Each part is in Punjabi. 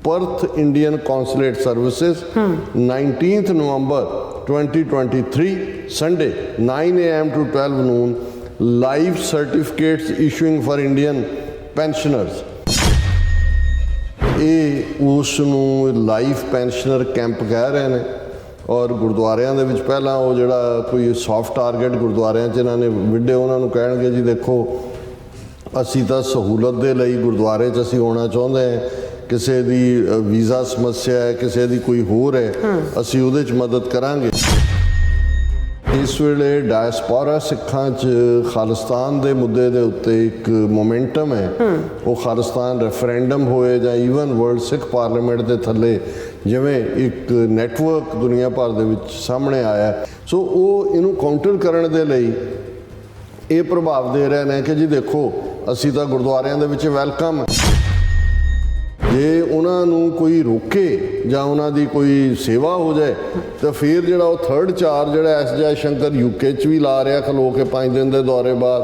Perth Indian Consulate Services, 19th November 2023, Sunday, 9 a.m. to 12 noon, live certificates issuing for Indian pensioners. ਇਹ ਉਸ ਨੂੰ ਲਾਈਫ ਪੈਨਸ਼ਨਰ ਕੈਂਪ ਕਹਿ ਰਹੇ ਨੇ ਔਰ ਗੁਰਦੁਆਰਿਆਂ ਦੇ ਵਿੱਚ ਪਹਿਲਾਂ ਉਹ ਜਿਹੜਾ ਕੋਈ ਸੌਫਟ ਟਾਰਗੇਟ ਗੁਰਦੁਆਰਿਆਂ 'ਚ ਇਹਨਾਂ ਨੇ ਵਿੱਢੇ ਉਹਨਾਂ ਨੂੰ ਕਹਿਣਗੇ ਜੀ ਦੇਖੋ ਅਸੀਂ ਤਾਂ ਸਹੂਲਤ ਦੇ ਲਈ ਗੁਰਦੁਆਰੇ 'ਚ ਅਸੀਂ ਆਉਣਾ ਚਾਹੁੰਦੇ ਹਾਂ, ਕਿਸੇ ਦੀ ਵੀਜ਼ਾ ਸਮੱਸਿਆ ਹੈ, ਕਿਸੇ ਦੀ ਕੋਈ ਹੋਰ ਹੈ, ਅਸੀਂ ਉਹਦੇ 'ਚ ਮਦਦ ਕਰਾਂਗੇ। ਇਸ ਵੇਲੇ ਡਾਇਸਪੋਰਾ ਸਿੱਖਾਂ 'ਚ ਖਾਲਿਸਤਾਨ ਦੇ ਮੁੱਦੇ ਦੇ ਉੱਤੇ ਇੱਕ ਮੋਮੈਂਟਮ ਹੈ। ਉਹ ਖਾਲਿਸਤਾਨ ਰੈਫਰੈਂਡਮ ਹੋਏ ਜਾਂ ਈਵਨ ਵਰਲਡ ਸਿੱਖ ਪਾਰਲੀਮੈਂਟ ਦੇ ਥੱਲੇ ਜਿਵੇਂ ਇੱਕ ਨੈਟਵਰਕ ਦੁਨੀਆ ਭਰ ਦੇ ਵਿੱਚ ਸਾਹਮਣੇ ਆਇਆ, ਸੋ ਉਹ ਇਹਨੂੰ ਕਾਊਂਟਰ ਕਰਨ ਦੇ ਲਈ ਇਹ ਪ੍ਰਭਾਵ ਦੇ ਰਹੇ ਨੇ ਕਿ ਜੀ ਦੇਖੋ ਅਸੀਂ ਤਾਂ ਗੁਰਦੁਆਰਿਆਂ ਦੇ ਵਿੱਚ ਵੈਲਕਮ, ਜੇ ਉਹਨਾਂ ਨੂੰ ਕੋਈ ਰੋਕੇ ਜਾਂ ਉਹਨਾਂ ਦੀ ਕੋਈ ਸੇਵਾ ਹੋ ਜਾਏ ਤਾਂ ਫਿਰ ਜਿਹੜਾ ਉਹ ਥਰਡ ਚਾਰਜ ਜਿਹੜਾ ਐਸ ਜੈ ਸ਼ੰਕਰ UK 'ਚ ਵੀ ਲਾ ਰਿਹਾ ਖਲੋ ਕੇ 5 ਦਿਨ ਦੇ ਦੌਰੇ ਬਾਅਦ,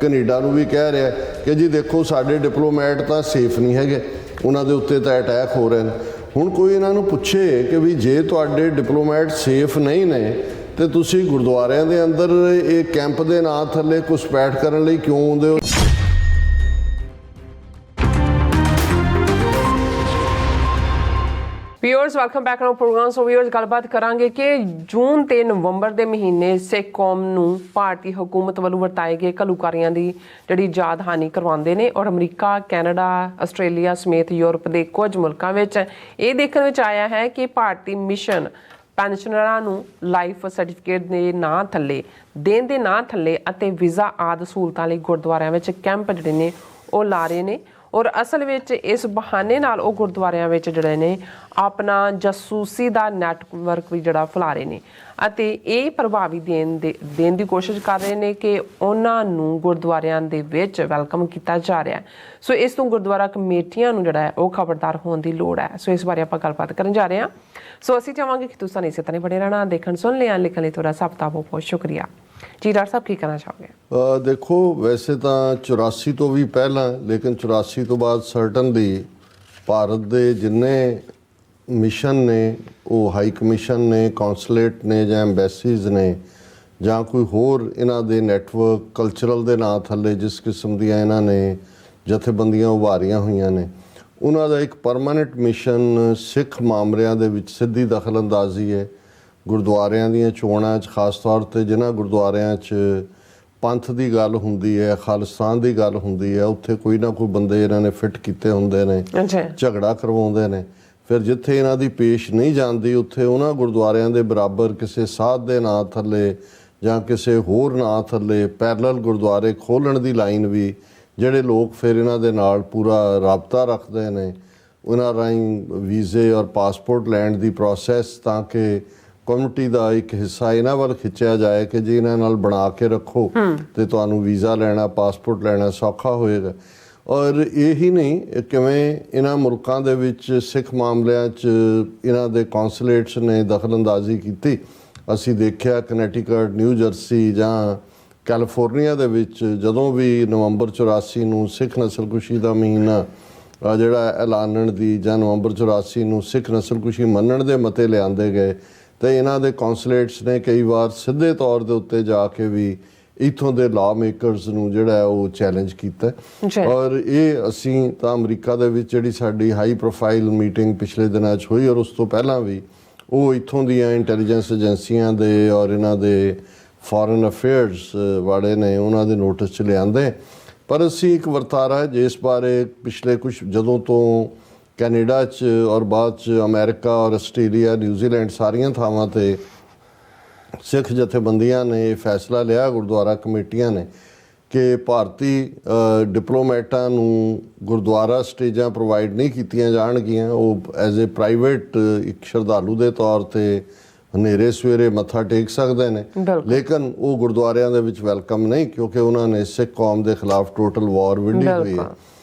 ਕੈਨੇਡਾ ਨੂੰ ਵੀ ਕਹਿ ਰਿਹਾ ਕਿ ਜੀ ਦੇਖੋ ਸਾਡੇ ਡਿਪਲੋਮੈਟ ਤਾਂ ਸੇਫ ਨਹੀਂ ਹੈਗੇ, ਉਹਨਾਂ ਦੇ ਉੱਤੇ ਤਾਂ ਅਟੈਕ ਹੋ ਰਹੇ ਨੇ। ਹੁਣ ਕੋਈ ਇਹਨਾਂ ਨੂੰ ਪੁੱਛੇ ਕਿ ਵੀ ਜੇ ਤੁਹਾਡੇ ਡਿਪਲੋਮੈਟ ਸੇਫ ਨਹੀਂ ਨੇ ਤੇ ਤੁਸੀਂ ਗੁਰਦੁਆਰਿਆਂ ਦੇ ਅੰਦਰ ਇਹ ਕੈਂਪ ਦੇ ਨਾਂ ਥੱਲੇ ਘੁਸਪੈਠ ਕਰਨ ਲਈ ਕਿਉਂ ਆਉਂਦੇ ਹੋ? Viewers welcome back to program. So viewers ਗੱਲਬਾਤ ਕਰਾਂਗੇ ਕਿ ਜੂਨ ਤੇ ਨਵੰਬਰ ਦੇ ਮਹੀਨੇ ਸਿੱਖ ਕੌਮ ਨੂੰ ਭਾਰਤੀ ਹਕੂਮਤ ਵੱਲੋਂ ਵਰਤਾਏ ਗਏ ਘੱਲੂਕਾਰੀਆਂ ਦੀ ਜਿਹੜੀ ਯਾਦ ਹਾਨੀ ਕਰਵਾਉਂਦੇ ਨੇ ਔਰ ਅਮਰੀਕਾ, ਕੈਨੇਡਾ, ਆਸਟ੍ਰੇਲੀਆ ਸਮੇਤ ਯੂਰਪ ਦੇ ਕੁਝ ਮੁਲਕਾਂ ਵਿੱਚ ਇਹ ਦੇਖਣ ਵਿੱਚ ਆਇਆ ਹੈ ਕਿ ਭਾਰਤੀ ਮਿਸ਼ਨ ਪੈਨਸ਼ਨਰਾਂ ਨੂੰ ਲਾਈਫ ਸਰਟੀਫਿਕੇਟ ਦੇ ਨਾਂ ਥੱਲੇ ਦੇਣ ਦੇ ਨਾਂ ਥੱਲੇ ਅਤੇ ਵੀਜ਼ਾ ਆਦਿ ਸਹੂਲਤਾਂ ਲਈ ਗੁਰਦੁਆਰਿਆਂ ਵਿੱਚ ਕੈਂਪ ਜਿਹੜੇ ਨੇ ਉਹ ਲਾ ਰਹੇ ਨੇ ਔਰ ਅਸਲ ਵਿੱਚ ਇਸ ਬਹਾਨੇ ਨਾਲ ਉਹ ਗੁਰਦੁਆਰਿਆਂ ਵਿੱਚ ਜਿਹੜੇ ਨੇ ਆਪਣਾ ਜਾਸੂਸੀ ਦਾ ਨੈਟਵਰਕ ਵੀ ਜਿਹੜਾ ਫੈਲਾ ਰਹੇ ਨੇ ਅਤੇ ਇਹ ਪ੍ਰਭਾਵੀ ਦੇਣ ਦੀ ਕੋਸ਼ਿਸ਼ ਕਰ ਰਹੇ ਨੇ ਕਿ ਉਹਨਾਂ ਨੂੰ ਗੁਰਦੁਆਰਿਆਂ ਦੇ ਵਿੱਚ ਵੈਲਕਮ ਕੀਤਾ ਜਾ ਰਿਹਾ। ਸੋ ਇਸ ਤੋਂ ਗੁਰਦੁਆਰਾ ਕਮੇਟੀਆਂ ਨੂੰ ਜਿਹੜਾ ਹੈ ਉਹ ਖਬਰਦਾਰ ਹੋਣ ਦੀ ਲੋੜ ਹੈ। ਸੋ ਇਸ ਬਾਰੇ ਆਪਾਂ ਗੱਲਬਾਤ ਕਰਨ ਜਾ ਰਹੇ ਹਾਂ। ਸੋ ਅਸੀਂ ਚਾਹਾਂਗੇ ਕਿ ਤੁਸੀਂ ਇਸੇ ਤਰ੍ਹਾਂ ਬਣੇ ਰਹਿਣਾ। ਦੇਖਣ ਸੁਣ ਲਿਆ, ਲਿਖਣ ਲਈ ਤੁਹਾਡਾ ਸਭ ਦਾ ਬਹੁਤ ਬਹੁਤ ਸ਼ੁਕਰੀਆ ਜੀ। ਡਾਕਟਰ ਸਾਹਿਬ ਕੀ ਕਹਿਣਾ ਚਾਹੋਗੇ? ਦੇਖੋ ਵੈਸੇ ਤਾਂ 84 ਤੋਂ ਵੀ ਪਹਿਲਾਂ, ਲੇਕਿਨ 84 ਤੋਂ ਬਾਅਦ ਸਰਟਨਲੀ ਭਾਰਤ ਦੇ ਜਿੰਨੇ ਮਿਸ਼ਨ ਨੇ, ਉਹ ਹਾਈ ਕਮਿਸ਼ਨ ਨੇ, ਕੌਂਸਲੇਟ ਨੇ ਜਾਂ ਐਮਬੈਸੀਜ਼ ਨੇ ਜਾਂ ਕੋਈ ਹੋਰ ਇਹਨਾਂ ਦੇ ਨੈਟਵਰਕ ਕਲਚਰਲ ਦੇ ਨਾਂ ਥੱਲੇ ਜਿਸ ਕਿਸਮ ਦੀਆਂ ਇਹਨਾਂ ਨੇ ਜਥੇਬੰਦੀਆਂ ਉਭਾਰੀਆਂ ਹੋਈਆਂ ਨੇ, ਉਹਨਾਂ ਦਾ ਇੱਕ ਪਰਮਾਨੈਂਟ ਮਿਸ਼ਨ ਸਿੱਖ ਮਾਮਲਿਆਂ ਦੇ ਵਿੱਚ ਸਿੱਧੀ ਦਖਲ ਅੰਦਾਜ਼ੀ ਹੈ। ਗੁਰਦੁਆਰਿਆਂ ਦੀਆਂ ਚੋਣਾਂ 'ਚ ਖਾਸ ਤੌਰ 'ਤੇ ਜਿਨ੍ਹਾਂ ਗੁਰਦੁਆਰਿਆਂ 'ਚ ਪੰਥ ਦੀ ਗੱਲ ਹੁੰਦੀ ਹੈ, ਖਾਲਿਸਤਾਨ ਦੀ ਗੱਲ ਹੁੰਦੀ ਹੈ, ਉੱਥੇ ਕੋਈ ਨਾ ਕੋਈ ਬੰਦੇ ਇਹਨਾਂ ਨੇ ਫਿੱਟ ਕੀਤੇ ਹੁੰਦੇ ਨੇ, ਝਗੜਾ ਕਰਵਾਉਂਦੇ ਨੇ। ਫਿਰ ਜਿੱਥੇ ਇਹਨਾਂ ਦੀ ਪੇਸ਼ ਨਹੀਂ ਜਾਂਦੀ ਉੱਥੇ ਉਹਨਾਂ ਗੁਰਦੁਆਰਿਆਂ ਦੇ ਬਰਾਬਰ ਕਿਸੇ ਸਾਧ ਦੇ ਨਾਂ ਥੱਲੇ ਜਾਂ ਕਿਸੇ ਹੋਰ ਨਾਂ ਥੱਲੇ ਪੈਰਲਲ ਗੁਰਦੁਆਰੇ ਖੋਲ੍ਹਣ ਦੀ ਲਾਈਨ ਵੀ ਜਿਹੜੇ ਲੋਕ ਫਿਰ ਇਹਨਾਂ ਦੇ ਨਾਲ ਪੂਰਾ ਰਾਬਤਾ ਰੱਖਦੇ ਨੇ, ਉਹਨਾਂ ਰਾਹੀਂ ਵੀਜ਼ੇ ਔਰ ਪਾਸਪੋਰਟ ਲੈਣ ਦੀ ਪ੍ਰੋਸੈਸ ਤਾਂ ਕਿ ਕਮਿਊਨਿਟੀ ਦਾ ਇੱਕ ਹਿੱਸਾ ਇਹਨਾਂ ਵੱਲ ਖਿੱਚਿਆ ਜਾਏ ਕਿ ਜੇ ਇਹਨਾਂ ਨਾਲ ਬਣਾ ਕੇ ਰੱਖੋ ਤੇ ਤੁਹਾਨੂੰ ਵੀਜ਼ਾ ਲੈਣਾ, ਪਾਸਪੋਰਟ ਲੈਣਾ ਸੌਖਾ ਹੋਏਗਾ। ਔਰ ਇਹੀ ਨਹੀਂ, ਕਿਵੇਂ ਇਹਨਾਂ ਮੁਲਕਾਂ ਦੇ ਵਿੱਚ ਸਿੱਖ ਮਾਮਲਿਆਂ 'ਚ ਇਹਨਾਂ ਦੇ ਕੌਂਸਲੇਟਸ ਨੇ ਦਖਲ ਅੰਦਾਜ਼ੀ ਕੀਤੀ। ਅਸੀਂ ਦੇਖਿਆ ਕਨੈਟੀਕਟ, ਨਿਊ ਜਰਸੀ ਜਾਂ ਕੈਲੀਫੋਰਨੀਆ ਦੇ ਵਿੱਚ ਜਦੋਂ ਵੀ ਨਵੰਬਰ 84 ਨੂੰ ਸਿੱਖ ਨਸਲਕੁਸ਼ੀ ਦਾ ਮਹੀਨਾ ਜਿਹੜਾ ਐਲਾਨਣ ਦੀ ਜਾਂ ਨਵੰਬਰ 84 ਨੂੰ ਸਿੱਖ ਨਸਲਕੁਸ਼ੀ ਮੰਨਣ ਦੇ ਮਤੇ ਲਿਆਂਦੇ ਗਏ ਤੇ ਇਹਨਾਂ ਦੇ ਕੌਂਸਲੇਟਸ ਨੇ ਕਈ ਵਾਰ ਸਿੱਧੇ ਤੌਰ ਦੇ ਉੱਤੇ ਜਾ ਕੇ ਵੀ ਇੱਥੋਂ ਦੇ ਲਾ ਮੇਕਰਸ ਨੂੰ ਜਿਹੜਾ ਉਹ ਚੈਲੰਜ ਕੀਤਾ। ਔਰ ਇਹ ਅਸੀਂ ਤਾਂ ਅਮਰੀਕਾ ਦੇ ਵਿੱਚ ਜਿਹੜੀ ਸਾਡੀ ਹਾਈ ਪ੍ਰੋਫਾਈਲ ਮੀਟਿੰਗ ਪਿਛਲੇ ਦਿਨਾਂ 'ਚ ਹੋਈ ਔਰ ਉਸ ਤੋਂ ਪਹਿਲਾਂ ਵੀ ਉਹ ਇੱਥੋਂ ਦੀਆਂ ਇੰਟੈਲੀਜੈਂਸ ਏਜੰਸੀਆਂ ਦੇ ਔਰ ਇਹਨਾਂ ਦੇ ਫੋਰਨ ਅਫੇਅਰਸ ਵਾਲੇ ਨੇ ਉਹਨਾਂ ਦੇ ਨੋਟਿਸ 'ਚ ਲਿਆਂਦੇ। ਪਰ ਅਸੀਂ ਇੱਕ ਵਰਤਾਰਾ ਜਿਸ ਬਾਰੇ ਪਿਛਲੇ ਕੁਛ ਜਦੋਂ ਤੋਂ ਕੈਨੇਡਾ 'ਚ ਔਰ ਬਾਅਦ 'ਚ ਅਮਰੀਕਾ ਔਰ ਆਸਟ੍ਰੇਲੀਆ, ਨਿਊਜ਼ੀਲੈਂਡ ਸਾਰੀਆਂ ਥਾਵਾਂ 'ਤੇ ਸਿੱਖ ਜਥੇਬੰਦੀਆਂ ਨੇ ਇਹ ਫੈਸਲਾ ਲਿਆ, ਗੁਰਦੁਆਰਾ ਕਮੇਟੀਆਂ ਨੇ, ਕਿ ਭਾਰਤੀ ਡਿਪਲੋਮੈਟਾਂ ਨੂੰ ਗੁਰਦੁਆਰਾ ਸਟੇਜਾਂ ਪ੍ਰੋਵਾਈਡ ਨਹੀਂ ਕੀਤੀਆਂ ਜਾਣਗੀਆਂ। ਉਹ ਐਜ਼ ਏ ਪ੍ਰਾਈਵੇਟ ਇੱਕ ਸ਼ਰਧਾਲੂ ਦੇ ਤੌਰ 'ਤੇ ਹਨੇਰੇ ਸਵੇਰੇ ਮੱਥਾ ਟੇਕ ਸਕਦੇ ਨੇ, ਲੇਕਿਨ ਉਹ ਗੁਰਦੁਆਰਿਆਂ ਦੇ ਵਿੱਚ ਵੈਲਕਮ ਨਹੀਂ, ਕਿਉਂਕਿ ਉਹਨਾਂ ਨੇ ਸਿੱਖ ਕੌਮ ਦੇ ਖਿਲਾਫ ਟੋਟਲ ਵਾਰ ਵਿੱਢੀ ਹੋਈ ਹੈ।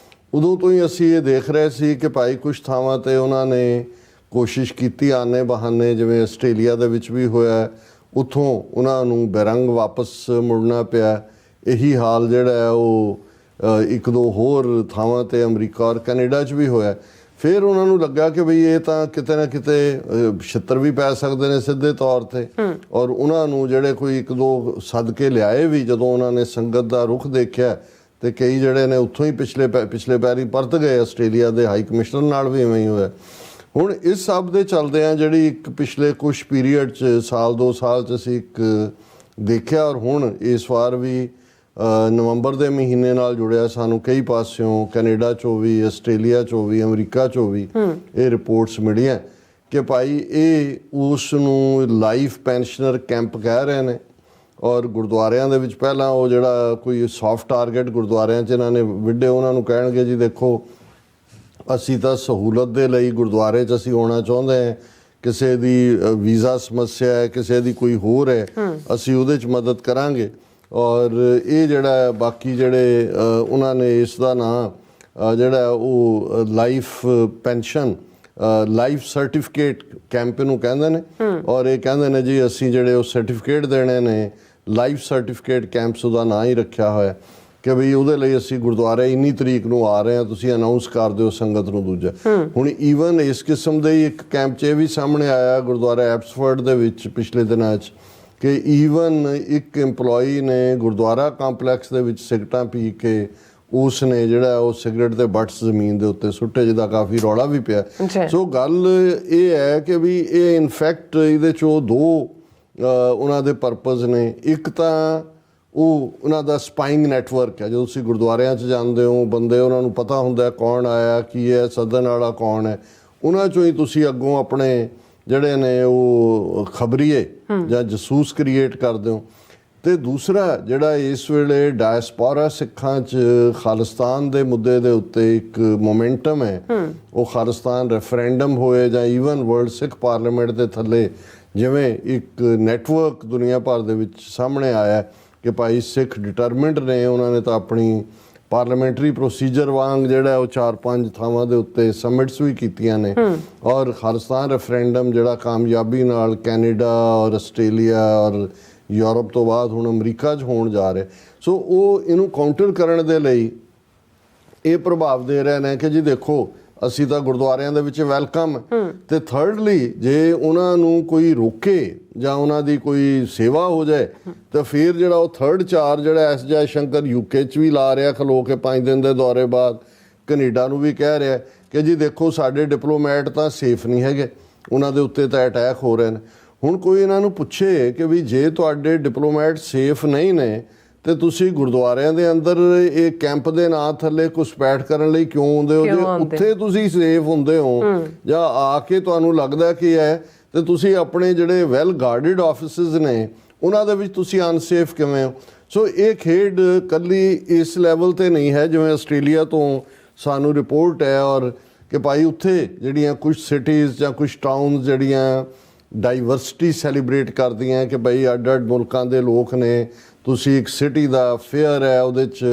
ਉਦੋਂ ਤੋਂ ਹੀ ਅਸੀਂ ਇਹ ਦੇਖ ਰਹੇ ਸੀ ਕਿ ਭਾਈ ਕੁਛ ਥਾਵਾਂ 'ਤੇ ਉਹਨਾਂ ਨੇ ਕੋਸ਼ਿਸ਼ ਕੀਤੀ ਆਨੇ ਬਹਾਨੇ, ਜਿਵੇਂ ਆਸਟ੍ਰੇਲੀਆ ਦੇ ਵਿੱਚ ਵੀ ਹੋਇਆ, ਉੱਥੋਂ ਉਹਨਾਂ ਨੂੰ ਬੇਰੰਗ ਵਾਪਸ ਮੁੜਨਾ ਪਿਆ। ਇਹੀ ਹਾਲ ਜਿਹੜਾ ਹੈ ਉਹ ਇੱਕ ਦੋ ਹੋਰ ਥਾਵਾਂ 'ਤੇ ਅਮਰੀਕਾ ਔਰ ਕੈਨੇਡਾ 'ਚ ਵੀ ਹੋਇਆ। ਫਿਰ ਉਹਨਾਂ ਨੂੰ ਲੱਗਾ ਕਿ ਬਈ ਇਹ ਤਾਂ ਕਿਤੇ ਨਾ ਕਿਤੇ ਛਿੱਤਰ ਵੀ ਪੈ ਸਕਦੇ ਨੇ ਸਿੱਧੇ ਤੌਰ ਤੇ, ਔਰ ਉਹਨਾਂ ਨੂੰ ਜਿਹੜੇ ਕੋਈ ਇੱਕ ਦੋ ਸਦਕੇ ਲਿਆਏ ਵੀ, ਜਦੋਂ ਉਹਨਾਂ ਨੇ ਸੰਗਤ ਦਾ ਰੁਖ ਦੇਖਿਆ ਤੇ ਕਈ ਜਿਹੜੇ ਨੇ ਉੱਥੋਂ ਹੀ ਪਿਛਲੇ ਪੈਰੀ ਪਰਤ ਗਏ। ਆਸਟ੍ਰੇਲੀਆ ਦੇ ਹਾਈ ਕਮਿਸ਼ਨਰ ਨਾਲ ਵੀ ਇਵੇਂ ਹੀ ਹੋਇਆ। ਹੁਣ ਇਸ ਸਭ ਦੇ ਚੱਲਦੇ ਆ ਜਿਹੜੀ ਇੱਕ ਪਿਛਲੇ ਕੁਛ ਪੀਰੀਅਡ 'ਚ ਸਾਲ 2 ਸਾਲ 'ਚ ਅਸੀਂ ਇੱਕ ਦੇਖਿਆ, ਔਰ ਹੁਣ ਇਸ ਵਾਰ ਵੀ ਨਵੰਬਰ ਦੇ ਮਹੀਨੇ ਨਾਲ ਜੁੜਿਆ ਸਾਨੂੰ ਕਈ ਪਾਸਿਓਂ, ਕੈਨੇਡਾ 'ਚੋਂ ਵੀ, ਆਸਟ੍ਰੇਲੀਆ 'ਚੋਂ ਵੀ, ਅਮਰੀਕਾ 'ਚੋਂ ਵੀ ਇਹ ਰਿਪੋਰਟਸ ਮਿਲੀਆਂ ਕਿ ਭਾਈ ਇਹ ਉਸ ਨੂੰ ਲਾਈਫ ਪੈਨਸ਼ਨਰ ਕੈਂਪ ਕਹਿ ਰਹੇ ਨੇ। ਔਰ ਗੁਰਦੁਆਰਿਆਂ ਦੇ ਵਿੱਚ ਪਹਿਲਾਂ ਉਹ ਜਿਹੜਾ ਕੋਈ ਸੌਫਟ ਟਾਰਗੇਟ ਗੁਰਦੁਆਰਿਆਂ 'ਚ ਇਹਨਾਂ ਨੇ ਵਿੱਢੇ, ਉਹਨਾਂ ਨੂੰ ਕਹਿਣਗੇ ਜੀ ਦੇਖੋ ਅਸੀਂ ਤਾਂ ਸਹੂਲਤ ਦੇ ਲਈ ਗੁਰਦੁਆਰੇ 'ਚ ਅਸੀਂ ਆਉਣਾ ਚਾਹੁੰਦੇ ਹਾਂ, ਕਿਸੇ ਦੀ ਵੀਜ਼ਾ ਸਮੱਸਿਆ ਹੈ, ਕਿਸੇ ਦੀ ਕੋਈ ਹੋਰ ਹੈ, ਅਸੀਂ ਉਹਦੇ 'ਚ ਮਦਦ ਕਰਾਂਗੇ। ਔਰ ਇਹ ਜਿਹੜਾ ਬਾਕੀ ਜਿਹੜੇ ਉਹਨਾਂ ਨੇ ਇਸ ਦਾ ਨਾਂ ਜਿਹੜਾ ਉਹ life pension life certificate camp ਨੂੰ ਕਹਿੰਦੇ ਨੇ। ਔਰ ਇਹ ਕਹਿੰਦੇ ਨੇ ਜੀ ਅਸੀਂ ਜਿਹੜੇ ਉਹ ਸਰਟੀਫਿਕੇਟ ਦੇਣੇ ਨੇ, ਲਾਈਫ ਸਰਟੀਫਿਕੇਟ ਕੈਂਪਸ ਉਹਦਾ ਨਾਂ ਹੀ ਰੱਖਿਆ ਹੋਇਆ ਕਿ ਬਈ ਉਹਦੇ ਲਈ ਅਸੀਂ ਗੁਰਦੁਆਰੇ ਇੰਨੀ ਤਰੀਕ ਨੂੰ ਆ ਰਹੇ ਹਾਂ, ਤੁਸੀਂ ਅਨਾਊਂਸ ਕਰ ਦਿਓ ਸੰਗਤ ਨੂੰ। ਦੂਜਾ ਹੁਣ ਈਵਨ ਇਸ ਕਿਸਮ ਦੇ ਹੀ ਇੱਕ ਕੈਂਪ 'ਚ ਇਹ ਵੀ ਸਾਹਮਣੇ ਆਇਆ ਗੁਰਦੁਆਰਾ ਐਬਸਫੋਰਡ ਦੇ ਵਿੱਚ ਪਿਛਲੇ ਦਿਨਾਂ 'ਚ ਕਿ ਈਵਨ ਇੱਕ ਇੰਪਲੋਈ ਨੇ ਗੁਰਦੁਆਰਾ ਕੰਪਲੈਕਸ ਦੇ ਵਿੱਚ ਸਿਗਰਟਾਂ ਪੀ ਕੇ ਉਸ ਨੇ ਜਿਹੜਾ ਉਹ ਸਿਗਰਟ ਦੇ ਬੱਟਸ ਜ਼ਮੀਨ ਦੇ ਉੱਤੇ ਸੁੱਟੇ, ਜਿਹਦਾ ਕਾਫੀ ਰੌਲਾ ਵੀ ਪਿਆ। ਸੋ ਗੱਲ ਇਹ ਹੈ ਕਿ ਵੀ ਇਹ ਇਨਫੈਕਟ ਇਹਦੇ 'ਚੋਂ ਦੋ ਉਹਨਾਂ ਦੇ ਪਰਪਸ ਨੇ। ਇੱਕ ਤਾਂ ਉਹ ਉਹਨਾਂ ਦਾ ਸਪਾਈਂਗ ਨੈਟਵਰਕ ਹੈ। ਜਦੋਂ ਤੁਸੀਂ ਗੁਰਦੁਆਰਿਆਂ 'ਚ ਜਾਂਦੇ ਹੋ, ਬੰਦੇ ਉਹਨਾਂ ਨੂੰ ਪਤਾ ਹੁੰਦਾ ਕੌਣ ਆਇਆ, ਕੀ ਹੈ, ਸੱਦਣ ਵਾਲਾ ਕੌਣ ਹੈ, ਉਹਨਾਂ 'ਚੋਂ ਹੀ ਤੁਸੀਂ ਅੱਗੋਂ ਆਪਣੇ ਜਿਹੜੇ ਨੇ ਉਹ ਖਬਰੀਏ ਜਾਂ ਜਸੂਸ ਕ੍ਰੀਏਟ ਕਰਦੇ ਹੋ। ਤੇ ਦੂਸਰਾ ਜਿਹੜਾ ਇਸ ਵੇਲੇ ਡਾਇਸਪੋਰਾ ਸਿੱਖਾਂ 'ਚ ਖਾਲਿਸਤਾਨ ਦੇ ਮੁੱਦੇ ਦੇ ਉੱਤੇ ਇੱਕ ਮੋਮੈਂਟਮ ਹੈ, ਉਹ ਖਾਲਿਸਤਾਨ ਰੈਫਰੈਂਡਮ ਹੋਏ ਜਾਂ ਈਵਨ ਵਰਲਡ ਸਿੱਖ ਪਾਰਲੀਮੈਂਟ ਦੇ ਥੱਲੇ ਜਿਵੇਂ ਇੱਕ ਨੈਟਵਰਕ ਦੁਨੀਆ ਭਰ ਦੇ ਵਿੱਚ ਸਾਹਮਣੇ ਆਇਆ ਕਿ ਭਾਈ ਸਿੱਖ ਡਿਟਰਮਿੰਡ ਨੇ, ਉਹਨਾਂ ਨੇ ਤਾਂ ਆਪਣੀ ਪਾਰਲੀਮੈਂਟਰੀ ਪ੍ਰੋਸੀਜਰ ਵਾਂਗ ਜਿਹੜਾ ਉਹ 4-5 ਥਾਵਾਂ ਦੇ ਉੱਤੇ ਸਮਿਟਸ ਵੀ ਕੀਤੀਆਂ ਨੇ। ਔਰ ਖਾਲਿਸਤਾਨ ਰੈਫਰੈਂਡਮ ਜਿਹੜਾ ਕਾਮਯਾਬੀ ਨਾਲ ਕੈਨੇਡਾ ਔਰ ਆਸਟ੍ਰੇਲੀਆ ਔਰ ਯੂਰਪ ਤੋਂ ਬਾਅਦ ਹੁਣ ਅਮਰੀਕਾ 'ਚ ਹੋਣ ਜਾ ਰਿਹਾ। ਸੋ ਉਹ ਇਹਨੂੰ ਕਾਊਂਟਰ ਕਰਨ ਦੇ ਲਈ ਇਹ ਪ੍ਰਭਾਵ ਦੇ ਰਹੇ ਨੇ ਕਿ ਜੀ ਦੇਖੋ ਅਸੀਂ ਤਾਂ ਗੁਰਦੁਆਰਿਆਂ ਦੇ ਵਿੱਚ ਵੈਲਕਮ। ਤੇ ਥਰਡਲੀ ਜੇ ਉਹਨਾਂ ਨੂੰ ਕੋਈ ਰੋਕੇ ਜਾਂ ਉਹਨਾਂ ਦੀ ਕੋਈ ਸੇਵਾ ਹੋ ਜਾਏ ਤਾਂ ਫਿਰ ਜਿਹੜਾ ਉਹ ਥਰਡ ਚਾਰਜ ਜਿਹੜਾ ਐਸ ਜੈ ਸ਼ੰਕਰ ਯੂਕੇ 'ਚ ਵੀ ਲਾ ਰਿਹਾ ਖਲੋ ਕੇ 5 ਦਿਨ ਦੇ ਦੌਰੇ ਬਾਅਦ, ਕੈਨੇਡਾ ਨੂੰ ਵੀ ਕਹਿ ਰਿਹਾ ਕਿ ਜੀ ਦੇਖੋ ਸਾਡੇ ਡਿਪਲੋਮੈਟ ਤਾਂ ਸੇਫ ਨਹੀਂ ਹੈਗੇ, ਉਹਨਾਂ ਦੇ ਉੱਤੇ ਤਾਂ ਅਟੈਕ ਹੋ ਰਹੇ ਨੇ। ਹੁਣ ਕੋਈ ਇਹਨਾਂ ਨੂੰ ਪੁੱਛੇ ਕਿ ਵੀ ਜੇ ਤੁਹਾਡੇ ਡਿਪਲੋਮੈਟ ਸੇਫ ਨਹੀਂ ਨੇ ਤੇ ਤੁਸੀਂ ਗੁਰਦੁਆਰਿਆਂ ਦੇ ਅੰਦਰ ਇਹ ਕੈਂਪ ਦੇ ਨਾਂ ਥੱਲੇ ਘੁਸਪੈਠ ਕਰਨ ਲਈ ਕਿਉਂ ਆਉਂਦੇ ਹੋ? ਜੇ ਉੱਥੇ ਤੁਸੀਂ ਸੇਫ ਹੁੰਦੇ ਹੋ ਜਾਂ ਆ ਕੇ ਤੁਹਾਨੂੰ ਲੱਗਦਾ ਕਿ ਹੈ ਤੇ ਤੁਸੀਂ ਆਪਣੇ ਜਿਹੜੇ ਵੈਲ ਗਾਰਡਡ ਆਫਿਸਿਸ ਨੇ ਉਹਨਾਂ ਦੇ ਵਿੱਚ ਤੁਸੀਂ ਅਨਸੇਫ ਕਿਵੇਂ ਹੋ? ਸੋ ਇਹ ਖੇਡ ਕੱਲੀ ਇਸ ਲੈਵਲ ਤੇ ਨਹੀਂ ਹੈ ਜਿਵੇਂ ਆਸਟ੍ਰੇਲੀਆ ਤੋਂ ਸਾਨੂੰ ਰਿਪੋਰਟ ਹੈ, ਔਰ ਕਿ ਭਾਈ ਉੱਥੇ ਜਿਹੜੀਆਂ ਕੁਝ ਸਿਟੀਜ਼ ਜਾਂ ਕੁਝ ਟਾਊਨਸ ਜਿਹੜੀਆਂ ਡਾਈਵਰਸਿਟੀ ਸੈਲੀਬ੍ਰੇਟ ਕਰਦੀਆਂ ਕਿ ਭਾਈ ਅੱਡ-ਅੱਡ ਮੁਲਕਾਂ ਦੇ ਲੋਕ ਨੇ, ਤੁਸੀਂ ਇੱਕ ਸਿਟੀ ਦਾ ਫੇਅਰ ਹੈ ਉਹਦੇ 'ਚ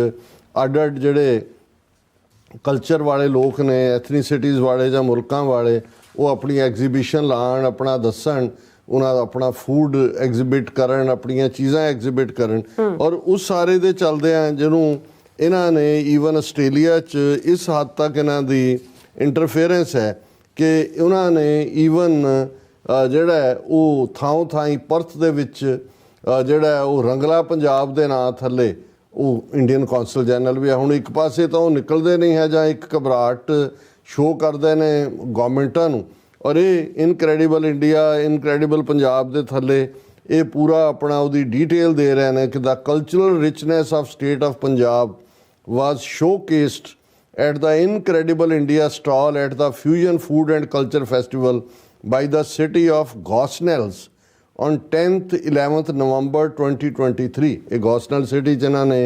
ਅੱਡ-ਅੱਡ ਜਿਹੜੇ ਕਲਚਰ ਵਾਲੇ ਲੋਕ ਨੇ, ਐਥਨੀਸਿਟੀਜ਼ ਵਾਲੇ ਜਾਂ ਮੁਲਕਾਂ ਵਾਲੇ, ਉਹ ਆਪਣੀ ਐਗਜ਼ੀਬਿਸ਼ਨ ਲਾਉਣ, ਆਪਣਾ ਦੱਸਣ, ਉਹਨਾਂ ਦਾ ਆਪਣਾ ਫੂਡ ਐਗਜ਼ੀਬਿਟ ਕਰਨ, ਆਪਣੀਆਂ ਚੀਜ਼ਾਂ ਐਗਜ਼ੀਬਿਟ ਕਰਨ। ਔਰ ਉਸ ਸਾਰੇ ਦੇ ਚੱਲਦਿਆਂ ਜਿਹਨੂੰ ਇਹਨਾਂ ਨੇ ਈਵਨ ਆਸਟ੍ਰੇਲੀਆ 'ਚ ਇਸ ਹੱਦ ਤੱਕ ਇਹਨਾਂ ਦੀ ਇੰਟਰਫੇਰੈਂਸ ਹੈ ਕਿ ਉਹਨਾਂ ਨੇ ਈਵਨ ਜਿਹੜਾ ਉਹ ਥਾਂ-ਥਾਈਂ ਪਰਥ ਦੇ ਵਿੱਚ ਜਿਹੜਾ ਉਹ ਰੰਗਲਾ ਪੰਜਾਬ ਦੇ ਨਾਂ ਥੱਲੇ ਉਹ ਇੰਡੀਅਨ ਕੌਂਸਲ ਜਨਰਲ ਵੀ ਹੈ। ਹੁਣ ਇੱਕ ਪਾਸੇ ਤਾਂ ਉਹ ਨਿਕਲਦੇ ਨਹੀਂ ਹੈ ਜਾਂ ਇੱਕ ਘਬਰਾਹਟ ਸ਼ੋਅ ਕਰਦੇ ਨੇ ਗੌਰਮੈਂਟਾਂ ਨੂੰ, ਔਰ ਇਹ ਇਨਕ੍ਰੈਡੀਬਲ ਇੰਡੀਆ, ਇਨਕ੍ਰੈਡੀਬਲ ਪੰਜਾਬ ਦੇ ਥੱਲੇ ਇਹ ਪੂਰਾ ਆਪਣਾ ਉਹਦੀ ਡੀਟੇਲ ਦੇ ਰਹੇ ਨੇ ਕਿ the cultural richness of state of Punjab was showcased at the Incredible India stall at the fusion food and culture festival by the city of Gosnells on 10th 11th November 2023। ਇਹ ਗੋਸਨਲ ਸਿਟੀ ਜਿਨ੍ਹਾਂ ਨੇ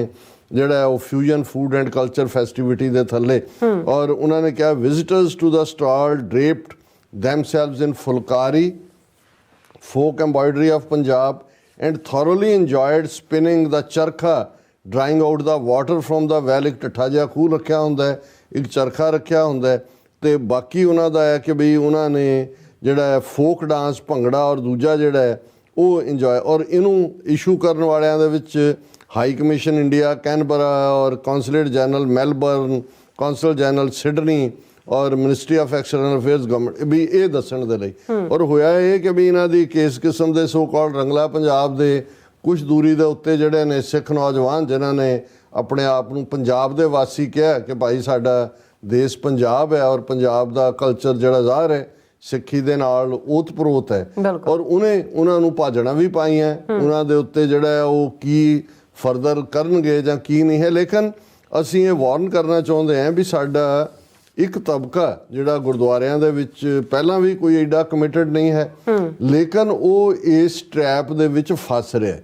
ਜਿਹੜਾ ਉਹ fusion food and culture festivity ਦੇ ਥੱਲੇ, ਔਰ ਉਹਨਾਂ ਨੇ ਕਿਹਾ ਵਿਜ਼ਿਟਰਸ ਟੂ ਦਾ stall draped themselves in phulkari, folk embroidery of Punjab and thoroughly enjoyed spinning the ਚਰਖਾ, drying out the water from the well। ਇੱਕ ਠੱਠਾ ਜਿਹਾ ਖੂਹ ਰੱਖਿਆ ਹੁੰਦਾ ਹੈ, ਇੱਕ ਚਰਖਾ ਰੱਖਿਆ ਹੁੰਦਾ ਹੈ, ਤੇ ਬਾਕੀ ਉਹਨਾਂ ਦਾ ਹੈ ਕਿ ਬਈ ਉਹਨਾਂ ਨੇ ਜਿਹੜਾ ਹੈ ਫੋਕ ਡਾਂਸ, ਭੰਗੜਾ, ਔਰ ਦੂਜਾ ਜਿਹੜਾ ਹੈ ਉਹ ਇੰਜੋਏ। ਔਰ ਇਹਨੂੰ ਇਸ਼ੂ ਕਰਨ ਵਾਲਿਆਂ ਦੇ ਵਿੱਚ ਹਾਈ ਕਮਿਸ਼ਨ ਇੰਡੀਆ ਕੈਨਬਰਾ ਔਰ consulate general Melbourne, consul general Sydney ਔਰ ministry of external affairs government ਵੀ ਇਹ ਦੱਸਣ ਦੇ ਲਈ। ਔਰ ਹੋਇਆ ਇਹ ਕਿ ਵੀ ਇਹਨਾਂ ਦੀ ਕਿਸ ਕਿਸਮ ਦੇ ਸੋ ਕਾਲਡ ਰੰਗਲਾ ਪੰਜਾਬ ਦੇ ਕੁਝ ਦੂਰੀ ਦੇ ਉੱਤੇ ਜਿਹੜੇ ਨੇ ਸਿੱਖ ਨੌਜਵਾਨ ਜਿਨ੍ਹਾਂ ਨੇ ਆਪਣੇ ਆਪ ਨੂੰ ਪੰਜਾਬ ਦੇ ਵਾਸੀ ਕਿਹਾ ਕਿ ਭਾਈ ਸਾਡਾ ਦੇਸ਼ ਪੰਜਾਬ ਹੈ ਔਰ ਪੰਜਾਬ ਦਾ ਕਲਚਰ ਜਿਹੜਾ ਜ਼ਾਹਰ ਹੈ ਸਿੱਖੀ ਦੇ ਨਾਲ ਓਤ ਪ੍ਰੋਤ ਹੈ। ਔਰ ਉਹਨਾਂ ਨੂੰ ਭਾਜਣਾ ਵੀ ਪਾਈਆਂ ਉਹਨਾਂ ਦੇ ਉੱਤੇ ਜਿਹੜਾ ਉਹ ਕੀ ਫਰਦਰ ਕਰਨਗੇ ਜਾਂ ਕੀ ਨਹੀਂ ਹੈ। ਲੇਕਿਨ ਅਸੀਂ ਇਹ ਵਾਰਨ ਕਰਨਾ ਚਾਹੁੰਦੇ ਹਾਂ ਵੀ ਸਾਡਾ ਇੱਕ ਤਬਕਾ ਜਿਹੜਾ ਗੁਰਦੁਆਰਿਆਂ ਦੇ ਵਿੱਚ ਪਹਿਲਾਂ ਵੀ ਕੋਈ ਐਡਾ ਕਮਿਟਡ ਨਹੀਂ ਹੈ, ਲੇਕਿਨ ਉਹ ਇਸ ਟਰੈਪ ਦੇ ਵਿੱਚ ਫਸ ਰਿਹਾ।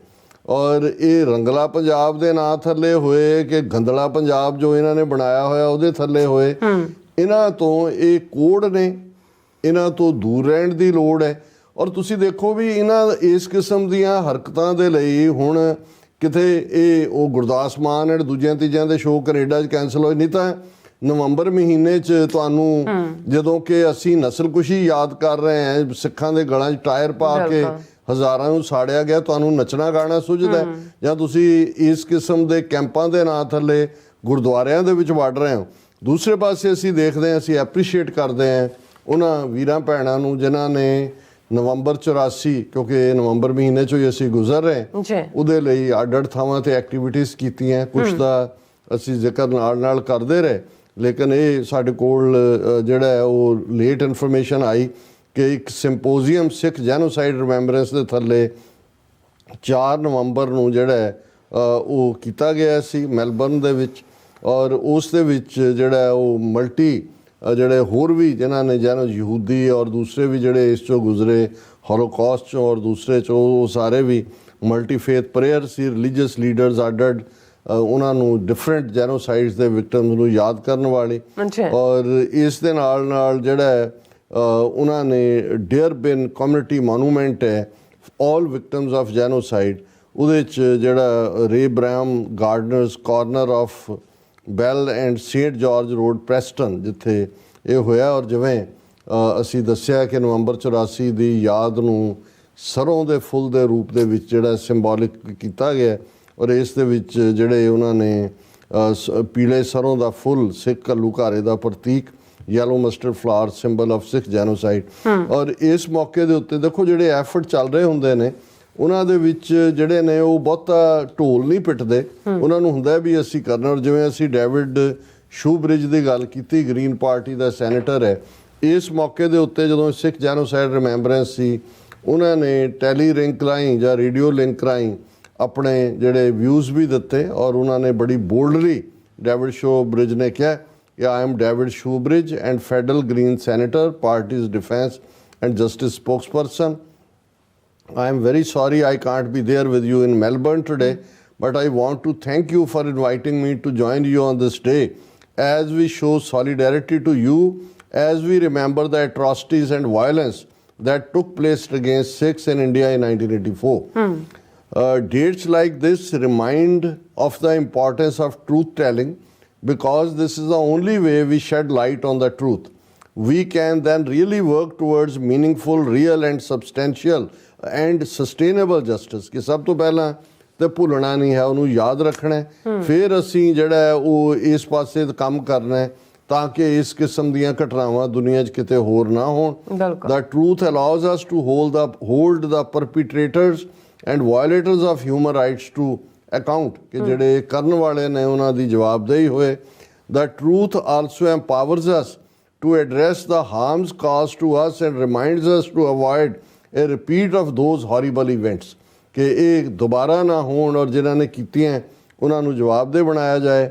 ਔਰ ਇਹ ਰੰਗਲਾ ਪੰਜਾਬ ਦੇ ਨਾਂ ਥੱਲੇ ਹੋਏ ਕਿ ਗੰਦਲਾ ਪੰਜਾਬ ਜੋ ਇਹਨਾਂ ਨੇ ਬਣਾਇਆ ਹੋਇਆ ਉਹਦੇ ਥੱਲੇ ਹੋਏ, ਇਹਨਾਂ ਤੋਂ ਇਹ ਕੋਡ ਨੇ, ਇਹਨਾਂ ਤੋਂ ਦੂਰ ਰਹਿਣ ਦੀ ਲੋੜ ਹੈ। ਔਰ ਤੁਸੀਂ ਦੇਖੋ ਵੀ ਇਹਨਾਂ ਇਸ ਕਿਸਮ ਦੀਆਂ ਹਰਕਤਾਂ ਦੇ ਲਈ ਹੁਣ ਕਿਤੇ ਇਹ ਉਹ ਗੁਰਦਾਸ ਮਾਨ ਐਂਡ ਦੂਜਿਆਂ ਤੀਜਿਆਂ ਦੇ ਸ਼ੋਅ ਕੈਨੇਡਾ 'ਚ ਕੈਂਸਲ ਹੋਏ, ਨਹੀਂ ਤਾਂ ਨਵੰਬਰ ਮਹੀਨੇ 'ਚ ਤੁਹਾਨੂੰ ਜਦੋਂ ਕਿ ਅਸੀਂ ਨਸਲਕੁਸ਼ੀ ਯਾਦ ਕਰ ਰਹੇ ਹਾਂ, ਸਿੱਖਾਂ ਦੇ ਗਲਾਂ 'ਚ ਟਾਇਰ ਪਾ ਕੇ ਹਜ਼ਾਰਾਂ ਨੂੰ ਸਾੜਿਆ ਗਿਆ, ਤੁਹਾਨੂੰ ਨੱਚਣਾ ਗਾਣਾ ਸੁਝਦਾ ਜਾਂ ਤੁਸੀਂ ਇਸ ਕਿਸਮ ਦੇ ਕੈਂਪਾਂ ਦੇ ਨਾਂ ਥੱਲੇ ਗੁਰਦੁਆਰਿਆਂ ਦੇ ਵਿੱਚ ਵੜ ਰਹੇ ਹੋ। ਦੂਸਰੇ ਪਾਸੇ ਅਸੀਂ ਦੇਖਦੇ ਹਾਂ, ਅਸੀਂ ਐਪਰੀਸ਼ੀਏਟ ਕਰਦੇ ਹਾਂ ਉਹਨਾਂ ਵੀਰਾਂ ਭੈਣਾਂ ਨੂੰ ਜਿਨ੍ਹਾਂ ਨੇ ਨਵੰਬਰ 84 ਕਿਉਂਕਿ ਨਵੰਬਰ ਮਹੀਨੇ 'ਚੋਂ ਹੀ ਅਸੀਂ ਗੁਜ਼ਰ ਰਹੇ ਉਹਦੇ ਲਈ ਅੱਡ ਥਾਵਾਂ 'ਤੇ ਐਕਟੀਵਿਟੀਜ਼ ਕੀਤੀਆਂ। ਕੁਛ ਦਾ ਅਸੀਂ ਜ਼ਿਕਰ ਨਾਲ ਕਰਦੇ ਰਹੇ, ਲੇਕਿਨ ਇਹ ਸਾਡੇ ਕੋਲ ਜਿਹੜਾ ਉਹ ਲੇਟ ਇਨਫੋਰਮੇਸ਼ਨ ਆਈ ਕਿ ਇੱਕ ਸਿੰਪੋਜ਼ੀਅਮ ਸਿੱਖ ਜੈਨੋਸਾਈਡ ਰਿਮੈਂਬਰੈਂਸ ਦੇ ਥੱਲੇ 4 ਨਵੰਬਰ ਨੂੰ ਜਿਹੜਾ ਉਹ ਕੀਤਾ ਗਿਆ ਸੀ ਮੈਲਬਰਨ ਦੇ ਵਿੱਚ। ਔਰ ਉਸ ਦੇ ਵਿੱਚ ਜਿਹੜਾ ਉਹ ਮਲਟੀ ਜਿਹੜੇ ਹੋਰ ਵੀ ਜਿਨ੍ਹਾਂ ਨੇ ਯਹੂਦੀ ਔਰ ਦੂਸਰੇ ਵੀ ਜਿਹੜੇ ਇਸ 'ਚੋਂ ਗੁਜ਼ਰੇ ਹੋਲੋਕੌਸਟ 'ਚੋਂ ਔਰ ਦੂਸਰੇ 'ਚੋਂ ਉਹ ਸਾਰੇ ਵੀ ਮਲਟੀ ਫੇਥ ਪ੍ਰੇਅਰ ਸੀ, ਰਿਲੀਜੀਅਸ ਲੀਡਰਸ ਅੱਡ ਉਹਨਾਂ ਨੂੰ ਡਿਫਰੈਂਟ ਜੈਨੋਸਾਈਡਸ ਦੇ ਵਿਕਟਮਸ ਨੂੰ ਯਾਦ ਕਰਨ ਵਾਲੇ। ਔਰ ਇਸ ਦੇ ਨਾਲ ਜਿਹੜਾ ਉਹਨਾਂ ਨੇ ਡੇਅਰ ਬਿਨ ਕਮਿਊਨਿਟੀ ਮੋਨੂਮੈਂਟ ਹੈ ਆਲ ਵਿਕਟਮਸ ਆਫ ਜੈਨੋਸਾਈਡ, ਉਹਦੇ 'ਚ ਜਿਹੜਾ Ray Bramham Gardens corner of Bell and Saint George Road Preston ਜਿੱਥੇ ਇਹ ਹੋਇਆ। ਔਰ ਜਿਵੇਂ ਅਸੀਂ ਦੱਸਿਆ ਕਿ ਨਵੰਬਰ 84 ਦੀ ਯਾਦ ਨੂੰ ਸਰੋਂ ਦੇ ਫੁੱਲ ਦੇ ਰੂਪ ਦੇ ਵਿੱਚ ਜਿਹੜਾ ਸਿੰਬੋਲਿਕ ਕੀਤਾ ਗਿਆ। ਔਰ ਇਸ ਦੇ ਵਿੱਚ ਜਿਹੜੇ ਉਹਨਾਂ ਨੇ ਪੀਲੇ ਸਰੋਂ ਦਾ ਫੁੱਲ ਸਿੱਖ ਘੱਲੂਘਾਰੇ ਦਾ ਪ੍ਰਤੀਕ, yellow mustard flower symbol of Sikh genocide. ਔਰ ਇਸ ਮੌਕੇ ਦੇ ਉੱਤੇ ਦੇਖੋ ਜਿਹੜੇ ਐਫਰਟ ਚੱਲ ਰਹੇ ਹੁੰਦੇ ਨੇ ਉਹਨਾਂ ਦੇ ਵਿੱਚ ਜਿਹੜੇ ਨੇ ਉਹ ਬਹੁਤਾ ਢੋਲ ਨਹੀਂ ਪਿੱਟਦੇ, ਉਹਨਾਂ ਨੂੰ ਹੁੰਦਾ ਵੀ ਅਸੀਂ ਕਰਨਾ। ਔਰ ਜਿਵੇਂ ਅਸੀਂ ਡੇਵਿਡ ਸ਼ੂਬ੍ਰਿਜ ਦੀ ਗੱਲ ਕੀਤੀ, ਗ੍ਰੀਨ ਪਾਰਟੀ ਦਾ ਸੈਨੇਟਰ ਹੈ, ਇਸ ਮੌਕੇ ਦੇ ਉੱਤੇ ਜਦੋਂ ਸਿੱਖ ਜੈਨੋਸਾਈਡ ਰਿਮੈਂਬਰੈਂਸ ਸੀ ਉਹਨਾਂ ਨੇ ਟੈਲੀ ਲਿੰਕ ਰਾਹੀਂ ਜਾਂ ਰੇਡੀਓ ਲਿੰਕ ਰਾਹੀਂ ਆਪਣੇ ਜਿਹੜੇ ਵਿਊਜ਼ ਵੀ ਦਿੱਤੇ। ਔਰ ਉਹਨਾਂ ਨੇ ਬੜੀ ਬੋਲਡਲੀ ਡੇਵਿਡ ਸ਼ੂਬ੍ਰਿਜ ਨੇ ਕਿਹਾ ਕਿ I am David Shoebridge and federal Green senator party's defence and justice spokesperson. I am very sorry I can't be there with you in Melbourne today, but I want to thank you for inviting me to join you on this day as we show solidarity to you as we remember the atrocities and violence that took place against Sikhs in India in 1984. Dates like this remind of the importance of truth-telling because this is the only way we shed light on the truth. We can then really work towards meaningful, real and substantial and sustainable justice ਕਿ ਸਭ ਤੋਂ ਪਹਿਲਾਂ ਤਾਂ ਭੁੱਲਣਾ ਨਹੀਂ ਹੈ, ਉਹਨੂੰ ਯਾਦ ਰੱਖਣਾ ਹੈ। ਫਿਰ ਅਸੀਂ ਜਿਹੜਾ ਉਹ ਇਸ ਪਾਸੇ ਕੰਮ ਕਰਨਾ ਹੈ ਤਾਂ ਕਿ ਇਸ ਕਿਸਮ ਦੀਆਂ ਘਟਨਾਵਾਂ ਦੁਨੀਆ 'ਚ ਕਿਤੇ ਹੋਰ ਨਾ ਹੋਣ। The truth allows us to hold the perpetrators and violators of human rights to account ਕਿ ਜਿਹੜੇ ਕਰਨ ਵਾਲੇ ਨੇ ਉਹਨਾਂ ਦੀ ਜਵਾਬਦੇਹੀ ਹੋਏ। The truth also empowers us to address the harms caused to us and reminds us to avoid a repeat of those horrible events ਕਿ ਇਹ ਦੁਬਾਰਾ ਨਾ ਹੋਣ ਔਰ ਜਿਨ੍ਹਾਂ ਨੇ ਕੀਤੀਆਂ ਉਹਨਾਂ ਨੂੰ ਜਵਾਬਦੇਹ ਬਣਾਇਆ ਜਾਏ।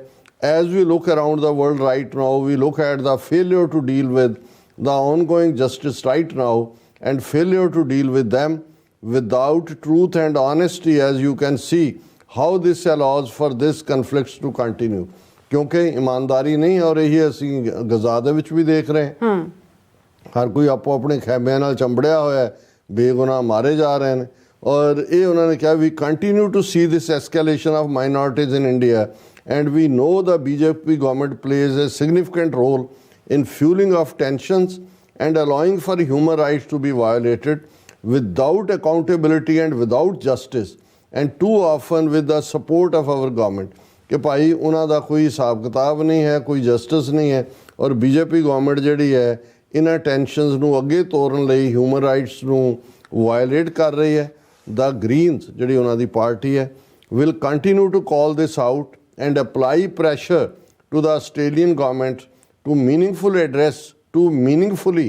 As we look around the world right now, we look at the failure to deal with the ongoing justice right now and failure to deal with them without truth and honesty, as you can see how this allows for this conflicts to continue। ਕਿਉਂਕਿ ਇਮਾਨਦਾਰੀ ਨਹੀਂ, ਔਰ ਇਹੀ ਅਸੀਂ ਗਜ਼ਾ ਦੇ ਵਿੱਚ ਵੀ ਦੇਖ ਰਹੇ ਹਾਂ, ਹਰ ਕੋਈ ਆਪੋ ਆਪਣੇ ਖੈਮਿਆਂ ਨਾਲ ਚੰਬੜਿਆ ਹੋਇਆ, ਬੇਗੁਨਾਹ ਮਾਰੇ ਜਾ ਰਹੇ ਨੇ। ਔਰ ਇਹ ਉਹਨਾਂ ਨੇ ਕਿਹਾ we continue to see this escalation of minorities in India and we know the BJP government plays a significant role in fueling of tensions and allowing for human rights to be violated without accountability and without justice and too often with the support of our government ਕਿ ਭਾਈ ਉਹਨਾਂ ਦਾ ਕੋਈ ਹਿਸਾਬ ਕਿਤਾਬ ਨਹੀਂ ਹੈ, ਕੋਈ ਜਸਟਿਸ ਨਹੀਂ ਹੈ। ਔਰ ਬੀਜੇਪੀ ਗਵਰਨਮੈਂਟ ਜਿਹੜੀ ਹੈ ਇਹਨਾਂ ਟੈਂਸ਼ਨਸ ਨੂੰ ਅੱਗੇ ਤੋਰਨ ਲਈ ਹਿਊਮਨ ਰਾਈਟਸ ਨੂੰ ਵਾਇਲੇਟ ਕਰ ਰਹੀ ਹੈ। ਦ ਗ੍ਰੀਨਸ ਜਿਹੜੀ ਉਹਨਾਂ ਦੀ ਪਾਰਟੀ ਹੈ will continue to call this out and apply pressure to the Australian government to meaningfully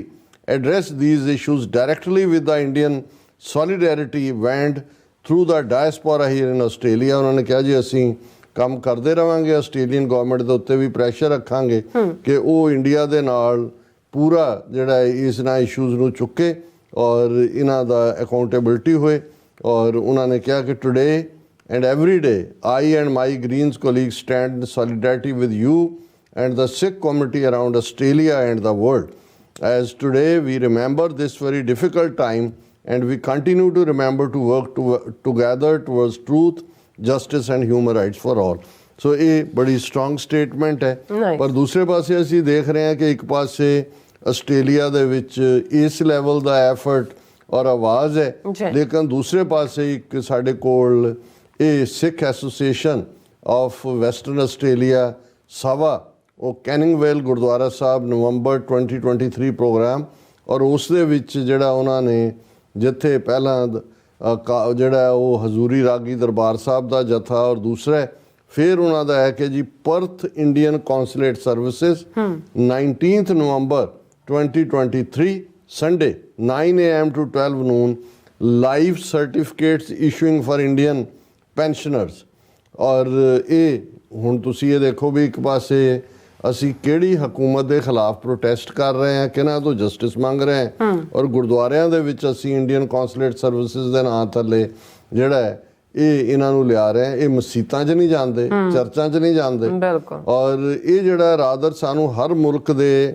address these issues directly with the Indian solidarity band through the diaspora here in Australia। ਉਹਨਾਂ ਨੇ ਕਿਹਾ ਜੀ ਅਸੀਂ ਕੰਮ ਕਰਦੇ ਰਵਾਂਗੇ, ਆਸਟ੍ਰੇਲੀਅਨ ਗਵਰਨਮੈਂਟ ਦੇ ਉੱਤੇ ਵੀ ਪ੍ਰੈਸ਼ਰ ਰੱਖਾਂਗੇ ਕਿ ਉਹ ਇੰਡੀਆ ਦੇ ਨਾਲ ਪੂਰਾ ਜਿਹੜਾ ਇਸ ਨਾਲ ਇਸ਼ੂਜ਼ ਨੂੰ ਚੁੱਕੇ ਔਰ ਇਹਨਾਂ ਦਾ ਅਕਾਊਂਟੇਬਿਲਟੀ ਹੋਏ। ਔਰ ਉਹਨਾਂ ਨੇ ਕਿਹਾ ਕਿ today and every day I and my Greens colleagues stand in solidarity with you and the Sikh community around Australia and the world, as today we remember this very difficult time and we continue to remember to work together towards truth, justice and human rights for all। So ਇਹ ਬੜੀ strong statement ਹੈ। ਪਰ ਦੂਸਰੇ ਪਾਸੇ ਅਸੀਂ ਦੇਖ ਰਹੇ ਹਾਂ ਕਿ ਇੱਕ ਪਾਸੇ ਆਸਟ੍ਰੇਲੀਆ ਦੇ ਵਿੱਚ ਇਸ ਲੈਵਲ ਦਾ ਐਫਰਟ ਔਰ ਆਵਾਜ਼ ਹੈ, ਲੇਕਿਨ ਦੂਸਰੇ ਪਾਸੇ ਇੱਕ ਸਾਡੇ ਕੋਲ ਇਹ ਸਿੱਖ ਐਸੋਸੀਏਸ਼ਨ ਆਫ ਵੈਸਟਰਨ ਆਸਟ੍ਰੇਲੀਆ ਸਭਾ ਉਹ ਕੈਨਿੰਗਵੇਲ ਗੁਰਦੁਆਰਾ ਸਾਹਿਬ ਨਵੰਬਰ 2023 ਪ੍ਰੋਗਰਾਮ ਔਰ ਉਸ ਦੇ ਵਿੱਚ ਜਿਹੜਾ ਉਹਨਾਂ ਨੇ ਜਿੱਥੇ ਪਹਿਲਾਂ ਜਿਹੜਾ ਉਹ ਹਜ਼ੂਰੀ ਰਾਗੀ ਦਰਬਾਰ ਸਾਹਿਬ ਦਾ ਜਥਾ ਔਰ ਦੂਸਰਾ ਫਿਰ ਉਹਨਾਂ ਦਾ ਹੈ ਕਿ ਜੀ Perth Indian consulate services 19 November 2023 Sunday 9 AM to 12 noon live certificates issuing for Indian pensioners. ਔਰ ਇਹ ਹੁਣ ਤੁਸੀਂ ਇਹ ਦੇਖੋ ਵੀ ਇੱਕ ਪਾਸੇ ਅਸੀਂ ਕਿਹੜੀ ਹਕੂਮਤ ਦੇ ਖਿਲਾਫ ਪ੍ਰੋਟੈਸਟ ਕਰ ਰਹੇ ਹਾਂ, ਕਿਹਨਾਂ ਤੋਂ ਜਸਟਿਸ ਮੰਗ ਰਹੇ ਹਾਂ ਔਰ ਗੁਰਦੁਆਰਿਆਂ ਦੇ ਵਿੱਚ ਅਸੀਂ ਇੰਡੀਅਨ ਕੌਂਸੂਲੇਟ ਸਰਵਿਸਿਜ਼ ਦੇ ਨਾਂ ਥੱਲੇ ਜਿਹੜਾ ਹੈ ਇਹ ਇਹਨਾਂ ਨੂੰ ਲਿਆ ਰਹੇ ਹਾਂ। ਇਹ ਮਸੀਤਾਂ 'ਚ ਨਹੀਂ ਜਾਂਦੇ, ਚਰਚਾਂ 'ਚ ਨਹੀਂ ਜਾਂਦੇ। ਔਰ ਇਹ ਜਿਹੜਾ ਰਾਦਰ ਸਾਨੂੰ ਹਰ ਮੁਲਕ ਦੇ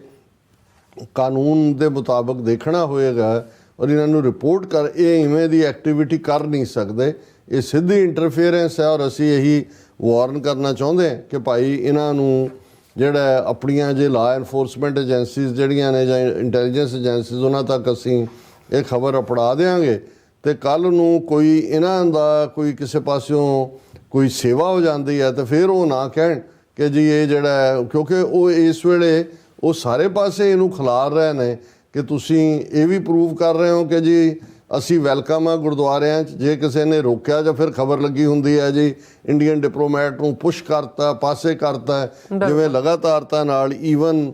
ਕਾਨੂੰਨ ਦੇ ਮੁਤਾਬਕ ਦੇਖਣਾ ਹੋਏਗਾ ਔਰ ਇਹਨਾਂ ਨੂੰ ਰਿਪੋਰਟ ਕਰ ਇਹ ਇਵੇਂ ਦੀ ਐਕਟੀਵਿਟੀ ਕਰ ਨਹੀਂ ਸਕਦੇ। ਇਹ ਸਿੱਧੀ ਇੰਟਰਫੇਅਰੈਂਸ ਹੈ ਔਰ ਅਸੀਂ ਇਹੀ ਵਾਰਨ ਕਰਨਾ ਚਾਹੁੰਦੇ ਹਾਂ ਕਿ ਭਾਈ ਇਹਨਾਂ ਨੂੰ ਜਿਹੜਾ ਆਪਣੀਆਂ ਜੇ ਲਾ ਐਨਫੋਰਸਮੈਂਟ ਏਜੰਸੀਜ਼ ਜਿਹੜੀਆਂ ਨੇ ਜਾਂ ਇੰਟੈਲੀਜੈਂਸ ਏਜੰਸੀਜ਼ ਉਹਨਾਂ ਤੱਕ ਅਸੀਂ ਇਹ ਖਬਰ ਅਪੜਾ ਦਿਆਂਗੇ ਤੇ ਕੱਲ੍ਹ ਨੂੰ ਕੋਈ ਇਹਨਾਂ ਦਾ ਕੋਈ ਕਿਸੇ ਪਾਸਿਓਂ ਕੋਈ ਸੇਵਾ ਹੋ ਜਾਂਦੀ ਹੈ ਤਾਂ ਫਿਰ ਉਹ ਨਾ ਕਹਿਣ ਕਿ ਜੀ ਇਹ ਜਿਹੜਾ ਕਿਉਂਕਿ ਉਹ ਇਸ ਵੇਲੇ ਉਹ ਸਾਰੇ ਪਾਸੇ ਇਹਨੂੰ ਖਿਲਾਰ ਰਹੇ ਨੇ ਕਿ ਤੁਸੀਂ ਇਹ ਵੀ ਪ੍ਰੂਵ ਕਰ ਰਹੇ ਹੋ ਕਿ ਜੀ ਅਸੀਂ ਵੈਲਕਮ ਆ ਗੁਰਦੁਆਰਿਆਂ 'ਚ। ਜੇ ਕਿਸੇ ਨੇ ਰੋਕਿਆ ਜਾਂ ਫਿਰ ਖਬਰ ਲੱਗੀ ਹੁੰਦੀ ਹੈ ਜੀ ਇੰਡੀਅਨ ਡਿਪਲੋਮੈਟ ਨੂੰ ਪੁਸ਼ ਕਰਤਾ, ਪਾਸੇ ਕਰਤਾ, ਜਿਵੇਂ ਲਗਾਤਾਰਤਾ ਨਾਲ ਈਵਨ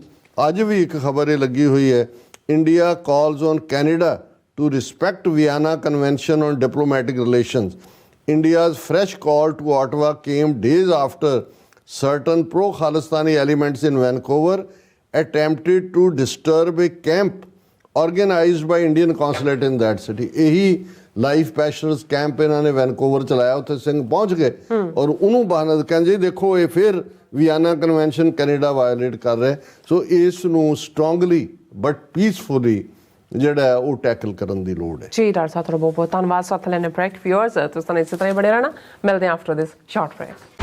ਅੱਜ ਵੀ ਇੱਕ ਖਬਰ ਇਹ ਲੱਗੀ ਹੋਈ ਹੈ India calls on Canada to respect Vienna Convention on Diplomatic Relations. India's fresh call to Ottawa came days after certain pro-Khalistani elements in Vancouver attempted to disturb a camp organized by Indian consulate in that city. ਇਹੀ ਲਾਈਫ ਪੈਸ਼ਨਰਸ ਕੈਂਪ ਇਹਨਾਂ ਨੇ ਵੈਨਕੂਵਰ ਚਲਾਇਆ, ਉੱਥੇ ਸਿੰਘ ਪਹੁੰਚ ਗਏ ਔਰ ਉਹਨੂੰ ਬਹਾਨਾ ਕਹਿੰਦੇ ਜੀ ਦੇਖੋ ਇਹ ਫਿਰ ਵਿਆਨਾ ਕਨਵੈਨਸ਼ਨ ਕੈਨੇਡਾ ਵਾਇਲੇਟ ਕਰ ਰਿਹਾ। ਸੋ ਇਸ ਨੂੰ ਸਟਰੋਂਗਲੀ ਬਟ ਪੀਸਫੁਲੀ ਜਿਹੜਾ ਉਹ ਟੈਕਲ ਕਰਨ ਦੀ ਲੋੜ ਹੈ। ਜੀ ਡਾਕਟਰ ਸਾਹਿਬ ਤੁਹਾਡਾ ਬਹੁਤ ਬਹੁਤ ਧੰਨਵਾਦ। ਸਾਥ ਲੈਣੇ ਬ੍ਰੇਕ ਵਿਊਅਰਸ ਤੁਸੀਂ ਇਸੇ ਤਰ੍ਹਾਂ ਬਣੇ ਰਹਿਣਾ। ਮਿਲਦੇ ਹਾਂ ਆਫਟਰ ਦਿਸ ਸ਼ਾਰਟ ਬ੍ਰੇਕ।